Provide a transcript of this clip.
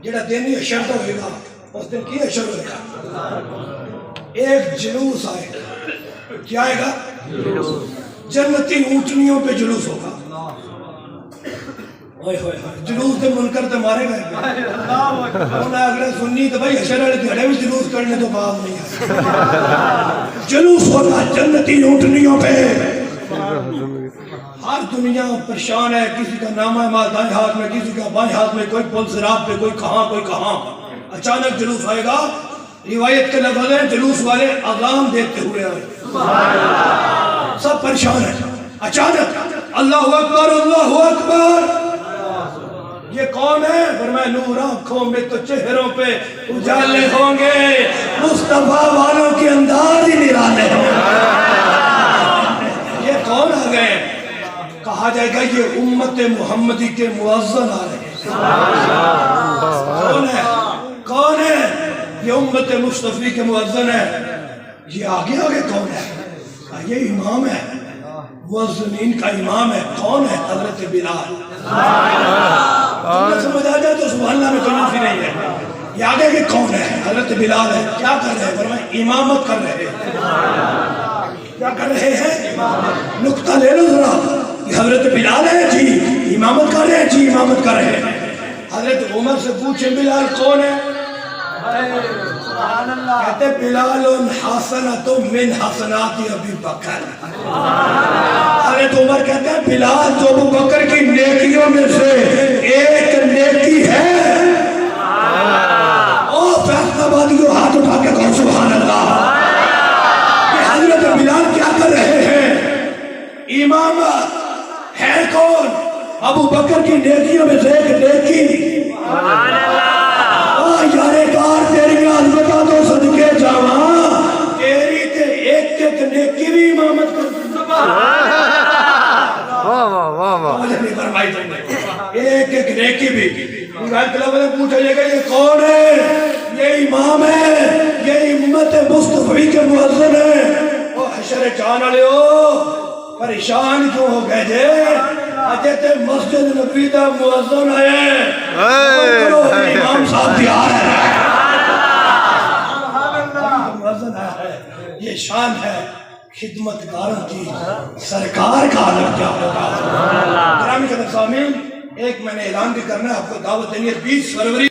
جڑا دن ہی اشر ہوئے گا اس دن کی اشر ہوئے گا؟ ایک جلوس آئے گا. کیا آئے گا؟ جنتی اونٹنیوں پہ جلوس ہوگا. جلوس دے منکر تے مارے گئے انہیں اگلے سننی تو بھائی اشر والے گھڑے بھی جلوس کرنے تو بعد نہیں آئے. جلوس ہوگا جنتی اونٹنیوں پہ. ہر دنیا پریشان ہے، کسی کا نامہ مال دائیں ہاتھ میں، کسی کا بائیں ہاتھ میں، کوئی پل صراط پہ، کوئی کہاں کوئی کہاں. اچانک جلوس آئے گا. روایت کے لفظ ہیں جلوس والے اذان دیتے ہوئے آئے. سب پریشان ہیں. اچانک اللہ اکبر اللہ اکبر. یہ کون ہے؟ فرمایا نور آنکھوں میں تو چہروں پہ اجالے ہوں گے، مصطفیٰ والوں کے انداز ہی نرالے ہوں گے. یہ کون آ گئے؟ کہا جائے گا یہ امت محمدی کے مؤذن آ رہے ہیں. کون ہے؟ کون ہے؟ یہ امت مصطفی کے مؤذن ہے. یہ آگے آگے کون ہے؟ یہ امام ہے، مؤذنین کا امام ہے. کون ہے؟ حضرت بلال. تمہیں سمجھ آ جائے تو سبحان اللہ میں کنفی نہیں ہے. یہ آگے کہ کون ہے؟ حضرت بلال ہے. کیا کر رہے ہیں؟ فرمایا امامت کر رہے ہیں. کیا کر رہے ہیں؟ نکتہ لے لو ذرا. یہ حضرت بلال ہے جی امامت کر رہے ہیں. جی امامت کر رہے ہیں. حضرت عمر سے پوچھیں بلال کون ہے؟ کہتے بلال حسنۃ من حسنات ابی بکر. حضرت عمر کہتے ہیں بلال جو ابو بکر کی نیکیوں میں سے ایک نیکی ہے. او فیصلہ آبادیوں ہاتھ اٹھا کے کہو سبحان اللہ. یہ حضرت بلال کیا کر رہے ہیں؟ امامت ہے. کون؟ ابو بکر کی نیکیوں میں سے ایک نیکی. یارے کار تیری عظمتہ تو صدقے جاواں تیری تے ایک ایک نیکی بھی امامت کر. مجھے نہیں فرمائی تم نے ایک ایک نیکی بھی. روایت لفظ میں پوچھا جائے گا یہ کون ہے؟ یہ امام ہے، یہ امت مصطفی کے مؤذن ہے. او حشر جان والے ہو پریشان کیوں ہو گئے جے؟ اجے تے مسجد نبی دا مؤذن ہے. امام صاحب تیار ہے. مؤذن ہے. یہ شان ہے خدمتگاروں کی. سرکار کا عالم کیا ہوگا. گرامی قدر سامعین، ایک میں نے اعلان بھی کرنا ہے آپ کو دعوت دینی ہے 20 فروری